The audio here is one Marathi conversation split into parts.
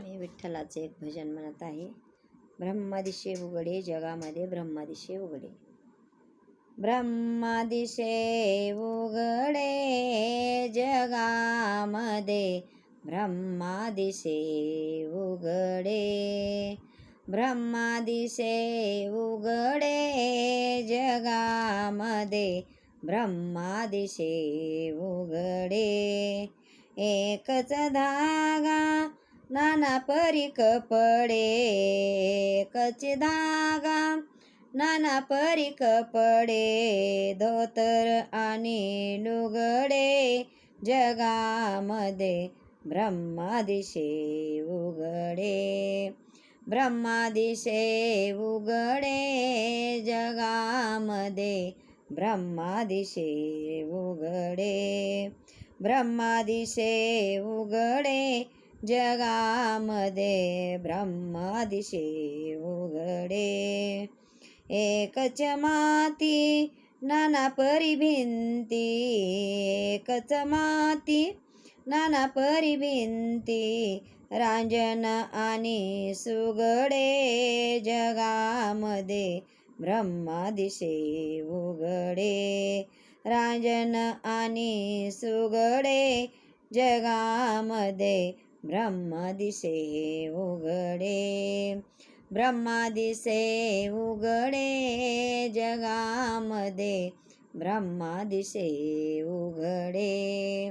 मी विठ्ठलाचे एक भजन म्हणत आहे. ब्रह्मदिशे उघडे जगामध्ये ब्रह्मदिशे उघडे. ब्रह्मदिशे उघडे जगामध्ये ब्रह्मदिशे उघडे. ब्रह्मदिशे उघडे जगामध्ये ब्रह्मदिशे उघडे. एकच धागा नाना परी कपडे. एकच धागा नाना परी कपडे. धोतर आणि लुगडे जगामध्ये ब्रह्मदिशे उघडे. ब्रह्मदिशे उघडे जगामध्ये ब्रह्मदिशे उघडे. ब्रह्मदिशे उघडे जगामध्ये ब्रह्मदिशे उघडे. एकच माती नाना परी भिंती. एकच माती नाना परी भिंती. रांजण आणि सुगडे जगामध्ये ब्रह्मदिशे उघडे. रांजण आणि सुगडे जगामध्ये ब्रह्मदिशे उघडे. ब्रह्मदिशे उघडे जगामध्ये ब्रह्मदिशे उघडे.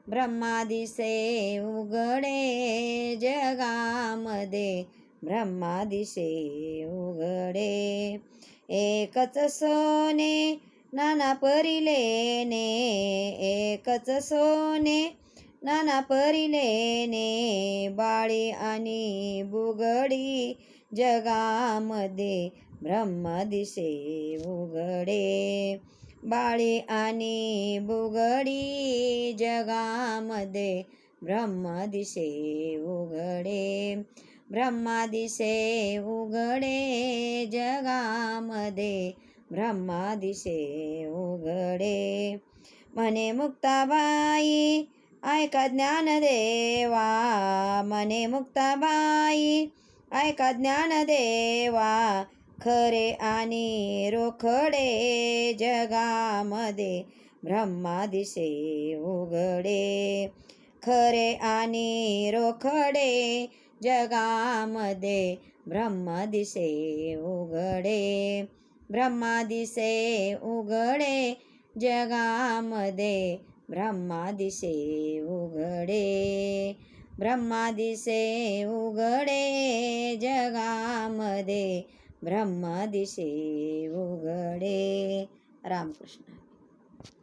ब्रह्मदिशे उघडे जगामध्ये ब्रह्मदिशे उघडे. एकच सोने नाना परी लेणे. एकच सोने नाना परी लेणे. बाळी आणि बुगडी जगामध्ये ब्रह्मदिशे उघडे. बाळी आणि बुगडी जगामध्ये ब्रह्मदिशे उघडे. ब्रह्मदिशे उघडे जगामध्ये ब्रह्मदिशे उघडे. म्हणे मुक्ताबाई ऐका ज्ञानदेवा. म्हणे मुक्ताबाई ऐका ज्ञानदेवा. खरे आणि रोखडे जगामध्ये ब्रह्मदिशे उघडे. खरे आणि रोखडे जगामध्ये ब्रह्मदिशे उघडे. ब्रह्मदिशे उघडे जगामध्ये ब्रह्मदिशे उघडे. ब्रह्मदिशे उघडे जगामध्ये ब्रह्मदिशे उघडे. रामकृष्ण.